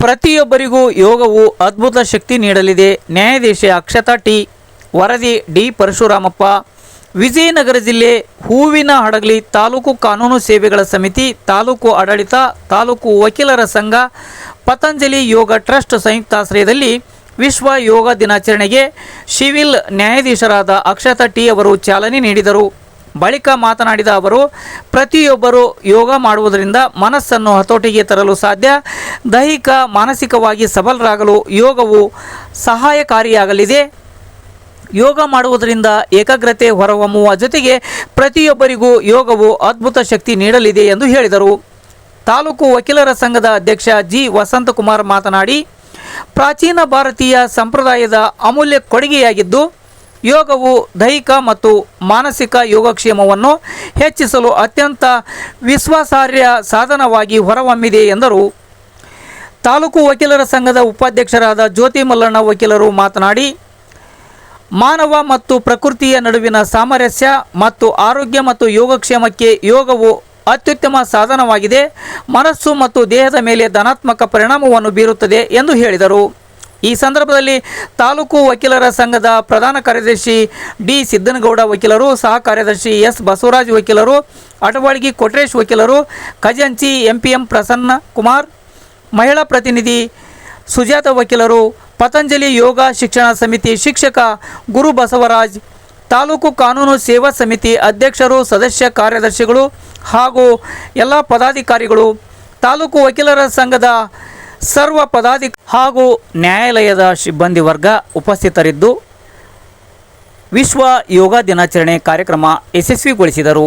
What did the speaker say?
ಪ್ರತಿಯೊಬ್ಬರಿಗೂ ಯೋಗವು ಅದ್ಭುತ ಶಕ್ತಿ ನೀಡಲಿದೆ. ನ್ಯಾಯಾಧೀಶ ಅಕ್ಷತಾ ಟಿ. ವರದಿ ಡಿ. ಪರಶುರಾಮಪ್ಪ. ವಿಜಯನಗರ ಜಿಲ್ಲೆ ಹೂವಿನ ಹಡಗಲಿ ತಾಲೂಕು ಕಾನೂನು ಸೇವೆಗಳ ಸಮಿತಿ, ತಾಲೂಕು ಆಡಳಿತ, ತಾಲೂಕು ವಕೀಲರ ಸಂಘ, ಪತಂಜಲಿ ಯೋಗ ಟ್ರಸ್ಟ್ ಸಂಯುಕ್ತಾಶ್ರಯದಲ್ಲಿ ವಿಶ್ವ ಯೋಗ ದಿನಾಚರಣೆಗೆ ಸಿವಿಲ್ ನ್ಯಾಯಾಧೀಶರಾದ ಅಕ್ಷತಾ ಟಿ ಅವರು ಚಾಲನೆ ನೀಡಿದರು. ಬಳಿಕ ಮಾತನಾಡಿದ ಅವರು, ಪ್ರತಿಯೊಬ್ಬರು ಯೋಗ ಮಾಡುವುದರಿಂದ ಮನಸ್ಸನ್ನು ಹತೋಟಿಗೆ ತರಲು ಸಾಧ್ಯ. ದೈಹಿಕ ಮಾನಸಿಕವಾಗಿ ಸಬಲರಾಗಲು ಯೋಗವು ಸಹಾಯಕಾರಿಯಾಗಲಿದೆ. ಯೋಗ ಮಾಡುವುದರಿಂದ ಏಕಾಗ್ರತೆ ಹೊರಹೊಮ್ಮುವ ಜೊತೆಗೆ ಪ್ರತಿಯೊಬ್ಬರಿಗೂ ಯೋಗವು ಅದ್ಭುತ ಶಕ್ತಿ ನೀಡಲಿದೆ ಎಂದು ಹೇಳಿದರು. ತಾಲೂಕು ವಕೀಲರ ಸಂಘದ ಅಧ್ಯಕ್ಷ ಜಿ. ವಸಂತಕುಮಾರ್ ಮಾತನಾಡಿ, ಪ್ರಾಚೀನ ಭಾರತೀಯ ಸಂಪ್ರದಾಯದ ಅಮೂಲ್ಯ ಕೊಡುಗೆಯಾಗಿದ್ದು, ಯೋಗವು ದೈಹಿಕ ಮತ್ತು ಮಾನಸಿಕ ಯೋಗಕ್ಷೇಮವನ್ನು ಹೆಚ್ಚಿಸಲು ಅತ್ಯಂತ ವಿಶ್ವಾಸಾರ್ಹ ಸಾಧನವಾಗಿ ಹೊರಹೊಮ್ಮಿದೆ ಎಂದರು. ತಾಲೂಕು ವಕೀಲರ ಸಂಘದ ಉಪಾಧ್ಯಕ್ಷರಾದ ಜ್ಯೋತಿ ಮಲ್ಲಣ್ಣ ವಕೀಲರು ಮಾತನಾಡಿ, ಮಾನವ ಮತ್ತು ಪ್ರಕೃತಿಯ ನಡುವಿನ ಸಾಮರಸ್ಯ ಮತ್ತು ಆರೋಗ್ಯ ಮತ್ತು ಯೋಗಕ್ಷೇಮಕ್ಕೆ ಯೋಗವು ಅತ್ಯುತ್ತಮ ಸಾಧನವಾಗಿದೆ. ಮನಸ್ಸು ಮತ್ತು ದೇಹದ ಮೇಲೆ ಧನಾತ್ಮಕ ಪರಿಣಾಮವನ್ನು ಬೀರುತ್ತದೆ ಎಂದು ಹೇಳಿದರು. ಈ ಸಂದರ್ಭದಲ್ಲಿ ತಾಲೂಕು ವಕೀಲರ ಸಂಘದ ಪ್ರಧಾನ ಕಾರ್ಯದರ್ಶಿ ಡಿ. ಸಿದ್ದನಗೌಡ ವಕೀಲರು, ಸಹ ಕಾರ್ಯದರ್ಶಿ ಎಸ್. ಬಸವರಾಜ್ ವಕೀಲರು, ಅಟವಾಳಗಿ ಕೊಟ್ರೇಶ್ ವಕೀಲರು, ಖಜಾಂಚಿ ಎಂಪಿಎಂ ಪ್ರಸನ್ನ ಕುಮಾರ್, ಮಹಿಳಾ ಪ್ರತಿನಿಧಿ ಸುಜಾತ ವಕೀಲರು, ಪತಂಜಲಿ ಯೋಗ ಶಿಕ್ಷಣ ಸಮಿತಿ ಶಿಕ್ಷಕ ಗುರು ಬಸವರಾಜ್, ತಾಲೂಕು ಕಾನೂನು ಸೇವಾ ಸಮಿತಿ ಅಧ್ಯಕ್ಷರು, ಸದಸ್ಯ ಕಾರ್ಯದರ್ಶಿಗಳು ಹಾಗೂ ಎಲ್ಲ ಪದಾಧಿಕಾರಿಗಳು, ತಾಲೂಕು ವಕೀಲರ ಸಂಘದ ಸರ್ವ ಹಾಗೂ ನ್ಯಾಯಾಲಯದ ಸಿಬ್ಬಂದಿ ವರ್ಗ ಉಪಸ್ಥಿತರಿದ್ದು ವಿಶ್ವ ಯೋಗ ದಿನಾಚರಣೆ ಕಾರ್ಯಕ್ರಮ ಯಶಸ್ವಿಗೊಳಿಸಿದರು.